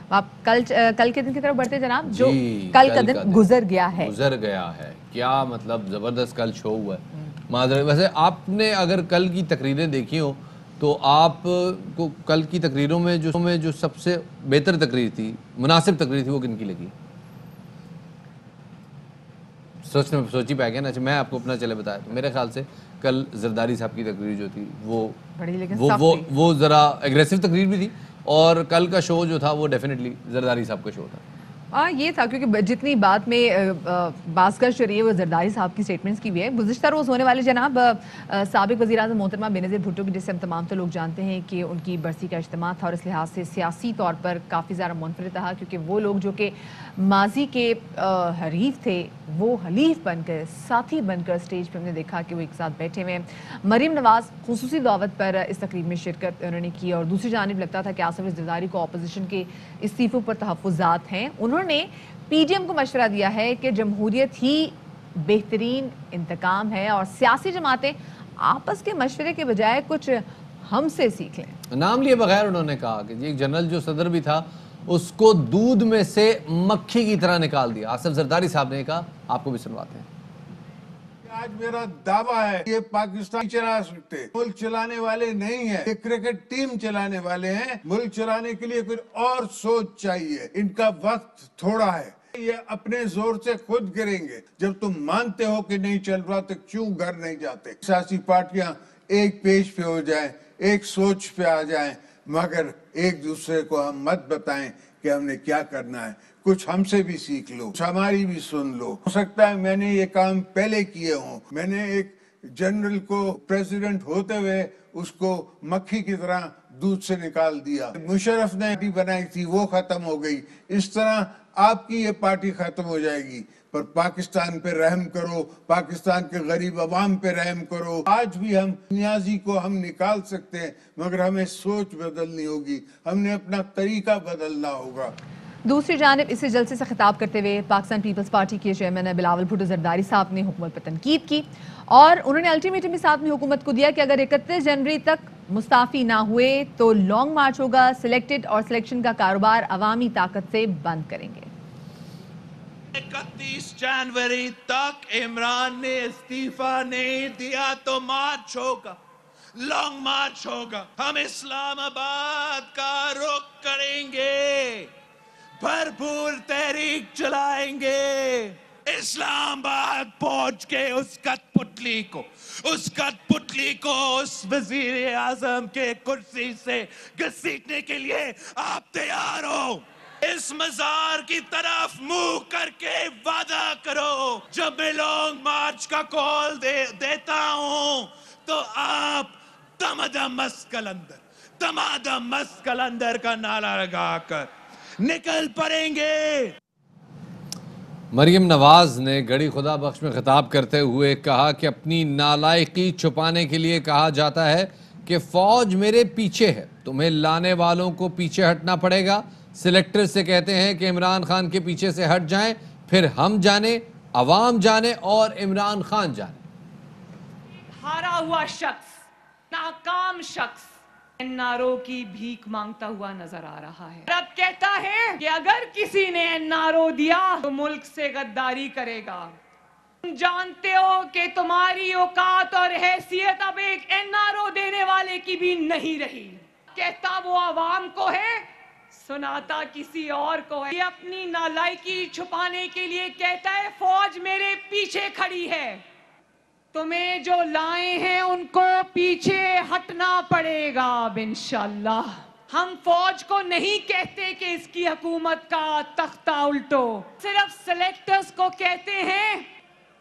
آپ کل کے دن کی طرف بڑھتے جناب، جو کل کا دن گزر گیا ہے کیا مطلب زبردست کل شو ہوا ہے معذرت. ویسے آپ نے اگر کل کی تقریریں دیکھی ہوں تو آپ کو کل کی تقریروں میں جو سب سے بہتر تقریر تھی، مناسب تقریر تھی، وہ کن کی لگی؟ سوچی پہ گیا نا. میں آپ کو اپنا چلے بتایا تو میرے خیال سے کل زرداری صاحب کی تقریر جو تھی وہ ذرا ایگریسو تقریر بھی تھی، اور کل کا شو جو تھا وہ ڈیفینیٹلی زرداری صاحب کا شو تھا. یہ تھا کیونکہ جتنی بات میں باسکش رہی ہے وہ زرداری صاحب کی سٹیٹمنٹس کی بھی ہے. گزشتہ روز ہونے والے جناب سابق وزیر اعظم محترمہ بینظیر بھٹو کی، جسے ہم تمام تو لوگ جانتے ہیں کہ ان کی برسی کا اجتماع تھا، اور اس لحاظ سے سیاسی طور پر کافی زیادہ منفرد رہا، کیونکہ وہ لوگ جو کہ ماضی کے حریف تھے وہ حلیف بن کر، ساتھی بن کر اسٹیج پہ ہم نے دیکھا کہ وہ ایک ساتھ بیٹھے ہوئے ہیں. مریم نواز خصوصی دعوت پر اس تقریب میں شرکت انہوں نے کی، اور دوسری جانب لگتا تھا کہ آصف زرداری کو اپوزیشن کے استعفوں پر تحفظات ہیں. انہوں نے پی ڈی ایم کو مشورہ دیا ہے کہ جمہوریت ہی بہترین انتقام ہے، اور سیاسی جماعتیں آپس کے مشورے کے بجائے کچھ ہم سے سیکھ لیں. نام لیے بغیر انہوں نے کہا کہ ایک جنرل جو صدر بھی تھا اس کو دودھ میں سے مکھی کی طرح نکال دیا. آصف زرداری صاحب نے کہا، آپ کو بھی سنواتے ہیں. آج میرا دعویٰ ہے یہ پاکستان چلا سکتے، ملک چلانے والے نہیں ہیں، یہ کرکٹ ٹیم چلانے والے ہیں. ملک چلانے کے لیے کچھ اور سوچ چاہیے، ان کا وقت تھوڑا ہے. یہ اپنے زور سے خود گریں گے. جب تم مانتے ہو کہ نہیں چل رہا تو کیوں گھر نہیں جاتے؟ سیاسی پارٹیاں ایک پیج پہ ہو جائیں، ایک سوچ پہ آ جائیں، مگر ایک دوسرے کو ہم مت بتائیں کہ ہم نے کیا کرنا ہے. کچھ ہم سے بھی سیکھ لو، کچھ ہماری بھی سن لو. ہو سکتا ہے میں نے یہ کام پہلے کیے ہوں. میں نے ایک جنرل کو پریزیڈنٹ ہوتے ہوئے اس کو مکھی کی طرح دودھ سے نکال دیا. مشرف نے پارٹی بنائی تھی، وہ ختم ہو گئی. اس طرح آپ کی یہ پارٹی ختم ہو جائے گی. پر پاکستان پہ رحم کرو، پاکستان کے غریب عوام پہ رحم کرو. آج بھی ہم نیازی کو ہم نکال سکتے ہیں، مگر ہمیں سوچ بدلنی ہوگی، ہم نے اپنا طریقہ بدلنا ہوگا. دوسری جانب اسی جلسے سے خطاب کرتے ہوئے پاکستان پیپلز پارٹی کے چیئرمین بلاول بھٹو زرداری صاحب نے حکومت پر تنقید کی، اور انہوں نے الٹیمیٹم اس آدمی حکومت کو دیا کہ اگر 31 جنوری تک مستعفی نہ ہوئے تو لانگ مارچ ہوگا، سلیکٹڈ اور سلیکشن کا کاروبار عوامی طاقت سے بند کریں گے. 31 جنوری تک عمران نے استعفیٰ نہیں دیا تو مارچ ہوگا، لانگ مارچ ہوگا. ہم اسلام آباد کا رخ کریں گے، بھرپور تحریک چلائیں گے. اسلام آباد پہنچ کے اس کٹ پتلی کو اس وزیر اعظم کے کرسی سے گھسیٹنے کے لیے آپ تیار ہو؟ اس مزار کی طرف منہ کر کے وعدہ کرو. جب میں لانگ مارچ کا کال دیتا ہوں تو آپ دمادم مسکلندر کا نعرہ لگا کر نکل پڑیں گے. مریم نواز نے گڑھی خدا بخش میں خطاب کرتے ہوئے کہا کہ اپنی نالائقی چھپانے کے لیے کہا جاتا ہے کہ فوج میرے پیچھے ہے، تمہیں لانے والوں کو پیچھے ہٹنا پڑے گا. سلیکٹر سے کہتے ہیں کہ عمران خان کے پیچھے سے ہٹ جائیں، پھر ہم جانے، عوام جانے اور عمران خان جانے. ہارا ہوا شخص، ناکام شخص این آر او کی بھیک مانگتا ہوا نظر آ رہا ہے. رب کہتا ہے کہ اگر کسی نے این آر او دیا تو ملک سے غداری کرے گا. تم جانتے ہو کہ تمہاری اوقات اور حیثیت اب ایک این آر او دینے والے کی بھی نہیں رہی. کہتا وہ عوام کو ہے، سناتا کسی اور کو ہے. یہ اپنی نالائقی چھپانے کے لیے کہتا ہے فوج میرے پیچھے کھڑی ہے. تمہیں جو لائے ہیں ان کو پیچھے ہٹنا پڑے گا انشاءاللہ. ہم فوج کو نہیں کہتے کہ اس کی حکومت کا تختہ الٹو، صرف سلیکٹرز کو کہتے ہیں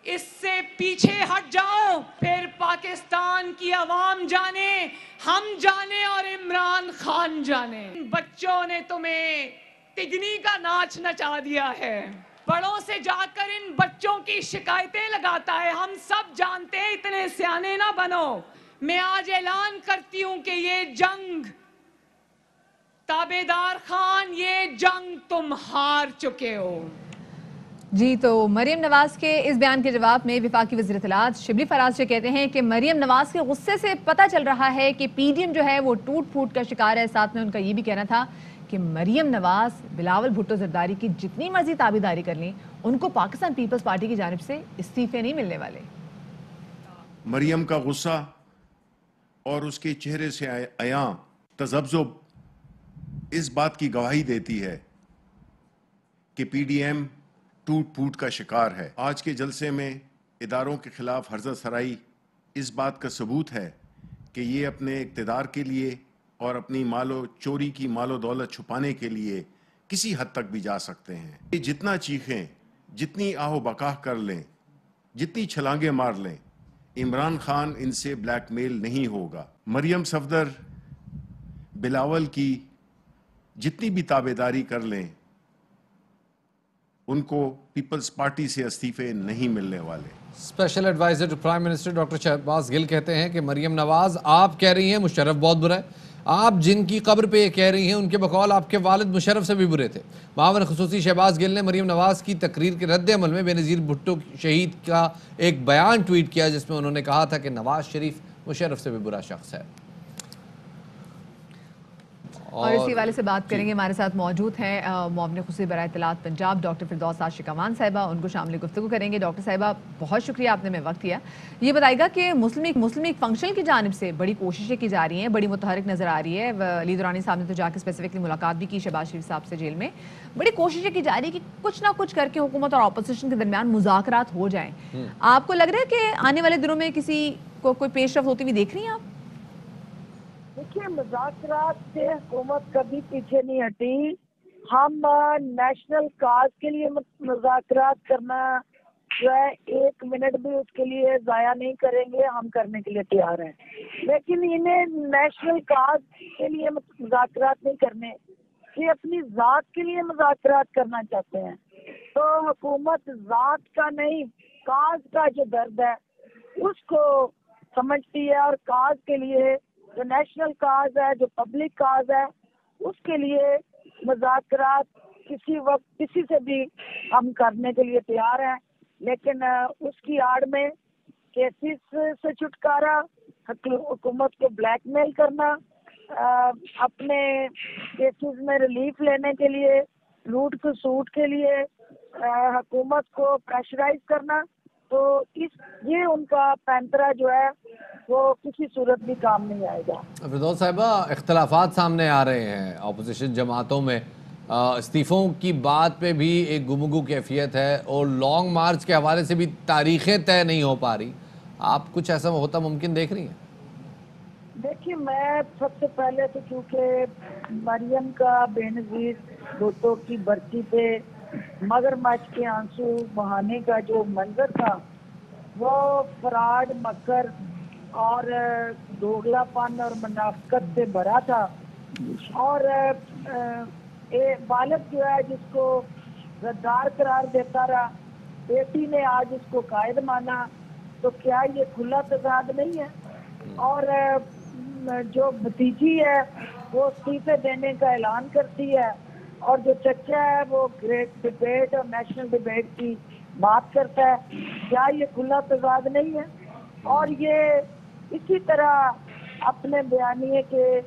اس سے پیچھے ہٹ جاؤ، پھر پاکستان کی عوام جانے، ہم جانے اور عمران خان جانے. بچوں نے تمہیں تگنی کا ناچ نچا دیا ہے. بڑوں سے جا کر ان بچوں کی شکایتیں لگاتا ہے. ہم سب جانتے ہیں، اتنے سیانے نہ بنو. میں آج اعلان کرتی ہوں کہ یہ جنگ تابیدار خان، یہ جنگ تم ہار چکے ہو. جی تو مریم نواز کے اس بیان کے جواب میں وفاقی وزیر اطلاعات شبلی فراز سے کہتے ہیں کہ مریم نواز کے غصے سے پتہ چل رہا ہے کہ پی ڈی ایم جو ہے وہ ٹوٹ پھوٹ کا شکار ہے. ساتھ میں ان کا یہ بھی کہنا تھا کہ مریم نواز بلاول بھٹو زرداری کی جتنی مرضی تابعداری کر لیں ان کو پاکستان پیپلز پارٹی کی جانب سے استعفے نہیں ملنے والے؟ مریم کا غصہ اور اس کے چہرے سے عیاں تذبذب اس بات کی گواہی دیتی ہے کہ پی ڈی ایم ٹوٹ پھوٹ کا شکار ہے۔ آج کے جلسے میں اداروں کے خلاف ہرزہ سرائی اس بات کا ثبوت ہے کہ یہ اپنے اقتدار کے لیے اور اپنی چوری کی مال و دولت چھپانے کے لیے کسی حد تک بھی جا سکتے ہیں۔ یہ جتنا چیخیں، جتنی آہ و بکاہ کر لیں، جتنی چھلانگیں مار لیں، عمران خان ان سے بلیک میل نہیں ہوگا۔ مریم صفدر بلاول کی جتنی بھی تابعداری کر لیں ان کو پیپلز پارٹی سے استعفے نہیں ملنے والے۔ Special adviser to prime minister doctor Shahbaz Gill کہتے ہیں کہ مریم نواز آپ کہہ رہی ہیں مشرف بہت برا ہے، آپ جن کی قبر پہ یہ کہہ رہی ہیں ان کے بقول آپ کے والد مشرف سے بھی برے تھے۔ معاون خصوصی شہباز گل نے مریم نواز کی تقریر کے رد عمل میں بے نظیر بھٹو شہید کا ایک بیان ٹویٹ کیا جس میں انہوں نے کہا تھا کہ نواز شریف مشرف سے بھی برا شخص ہے۔ اور اسی والے سے بات کریں گے، ہمارے ساتھ موجود ہیں معاون خصوصی برائے اطلاعات پنجاب ڈاکٹر فردوس عاشق امان صاحبہ، ان کو شامل گفتگو کریں گے۔ ڈاکٹر صاحبہ بہت شکریہ آپ نے ہمیں وقت دیا۔ یہ بتائے گا کہ مسلم لیگ فنکشن کی جانب سے بڑی کوششیں کی جا رہی ہیں، بڑی متحرک نظر آ رہی ہے۔ علی دورانی صاحب نے تو جا کے اسپیسیفکلی ملاقات بھی کی شہباز شریف صاحب سے جیل میں۔ بڑی کوششیں کی جا رہی ہے کہ کچھ نہ کچھ کر کے حکومت اور اپوزیشن کے درمیان مذاکرات ہو جائیں۔ آپ کو لگ رہا ہے کہ آنے والے دنوں میں کسی کو کوئی پیش رفت ہوتی ہوئی دیکھ رہی ہیں آپ؟ دیکھیے، مذاکرات سے حکومت کبھی پیچھے نہیں ہٹی۔ ہم نیشنل کاز کے لیے مذاکرات کرنا جو ہے 1 منٹ بھی اس کے لیے ضائع نہیں کریں گے، ہم کرنے کے لیے تیار ہیں، لیکن انہیں نیشنل کاز کے لیے مذاکرات نہیں کرنے، یہ اپنی ذات کے لیے مذاکرات کرنا چاہتے ہیں۔ تو حکومت ذات کا نہیں، کاز کا جو درد ہے اس کو سمجھتی ہے، اور کاز کے لیے جو نیشنل کاز ہے، جو پبلک کاز ہے، اس کے لیے مذاکرات کسی وقت کسی سے بھی ہم کرنے کے لیے تیار ہیں، لیکن اس کی آڑ میں کیسز سے چھٹکارا، حکومت کو بلیک میل کرنا، اپنے کیسز میں ریلیف لینے کے لیے، لوٹ کھسوٹ کے لیے حکومت کو پریشرائز کرنا، تو یہ ان کا پینترا جو ہے وہ کسی صورت بھی کام نہیں آئے گا۔ فردوس صاحبہ، اختلافات سامنے آ رہے ہیں اپوزیشن جماعتوں میں، استعفوں کی بات پہ بھی ایک گمگو کیفیت ہے، اور لانگ مارچ کے حوالے سے بھی تاریخیں طے نہیں ہو پا رہی۔ آپ کچھ ایسا ہوتا ممکن دیکھ رہی ہیں؟ دیکھیے، میں سب سے پہلے تو کیونکہ مریم کا بے نظیر بھٹو کی برسی پہ مگرمچھ کے آنسو بہانے کا جو منظر تھا وہ فراڈ، مکر اور دوغلا پن اور منافقت سے بھرا تھا، اور والد جو ہے جس کو غدار قرار دیتا رہا، بیٹی نے آج اس کو قائد مانا، تو کیا یہ کھلا تضاد نہیں ہے؟ اور جو بھتیجی ہے وہ استعفے دینے کا اعلان کرتی ہے، اور جو چچا ہے وہ گریٹ ڈبیٹ اور نیشنل ڈبیٹ کی بات کرتا ہے، کیا یہ کھلا تضاد نہیں ہے؟ اور یہ اسی طرح اپنے بیانیے کے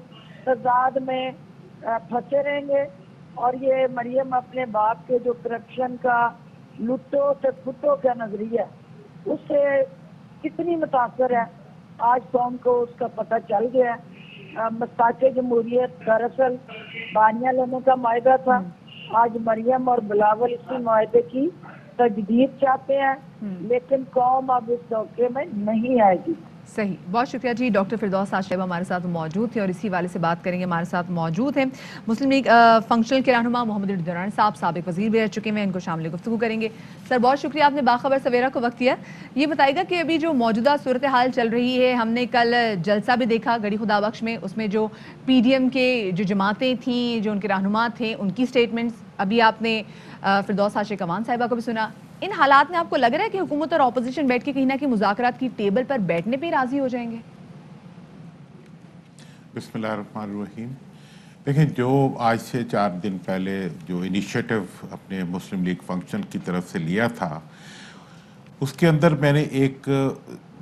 تضاد میں پھنسے رہیں گے، اور یہ مریم اپنے باپ کے جو کرپشن کا لٹو سے پھٹو کا نظریہ اس سے کتنی متاثر ہے، آج قوم کو اس کا پتہ چل گیا ہے۔ مستاق جمہوریت دراصل بانیاں لینے کا معاہدہ تھا، آج مریم اور بلاول اسی معاہدے کی تجدید چاہتے ہیں، لیکن قوم اب اس دھوکے میں نہیں آئے گی۔ صحیح، بہت شکریہ جی۔ ڈاکٹر فردوس عاشق ہمارے ساتھ موجود تھے، اور اسی والے سے بات کریں گے۔ ہمارے ساتھ موجود ہیں مسلم لیگ فنکشنل کے رہنما محمد علی دورانی صاحب، سابق وزیر بھی رہ چکے ہیں، ان کو شامل گفتگو کریں گے۔ سر بہت شکریہ، آپ نے باخبر سویرا کو وقت دیا۔ یہ بتائے گا کہ ابھی جو موجودہ صورتحال چل رہی ہے، ہم نے کل جلسہ بھی دیکھا گڑھی خدا بخش میں، اس میں جو پی ڈی ایم کے جو جماعتیں تھیں، جو ان کے رہنما تھے، ان کی سٹیٹمنٹس، ابھی آپ نے فردوس عاشق امان صاحبہ کو بھی سنا۔ ان حالات میں آپ کو لگ رہا ہے کہ حکومت اور اپوزیشن بیٹھ کے کہیں نہ کہیں مذاکرات کی ٹیبل پر بیٹھنے پہ راضی ہو جائیں گے؟ بسم اللہ الرحمن الرحیم۔ دیکھیں، جو آج سے 4 دن پہلے جو انیشیٹو اپنے مسلم لیگ فنکشن کی طرف سے لیا تھا، اس کے اندر میں نے ایک